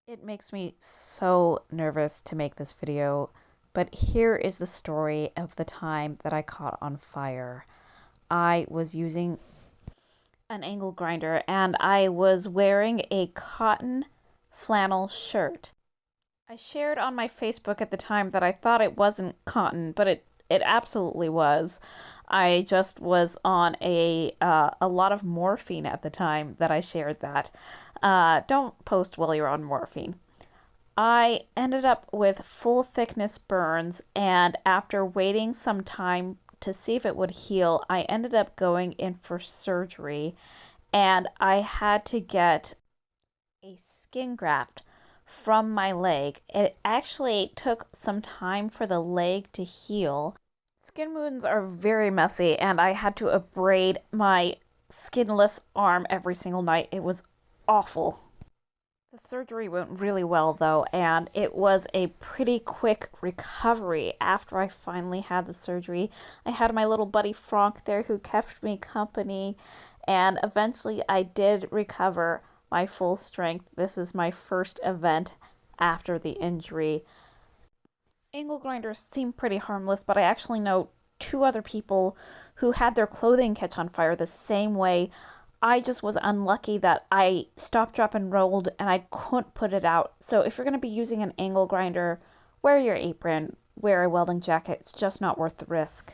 It makes me so nervous to make this video, but here is the story of the time that I caught on fire. I was using an angle grinder and I was wearing a cotton flannel shirt. I shared on my Facebook at the time that I thought it wasn't cotton, but it absolutely was. I just was on a lot of morphine at the time that I shared that. Don't post while you're on morphine. I ended up with full thickness burns, and after waiting some time to see if it would heal, I ended up going in for surgery, and I had to get a skin graft from my leg. It actually took some time for the leg to heal. Skin wounds are very messy, and I had to abrade my skinless arm every single night. It was awful. The surgery went really well, though, and it was a pretty quick recovery after I finally had the surgery. I had my little buddy Frank there who kept me company, and eventually I did recover my full strength. This is my first event after the injury. Angle grinders seem pretty harmless, but I actually know two other people who had their clothing catch on fire the same way. I just was unlucky that I stopped, drop, and rolled and I couldn't put it out. So if you're going to be using an angle grinder, wear your apron, wear a welding jacket. It's just not worth the risk.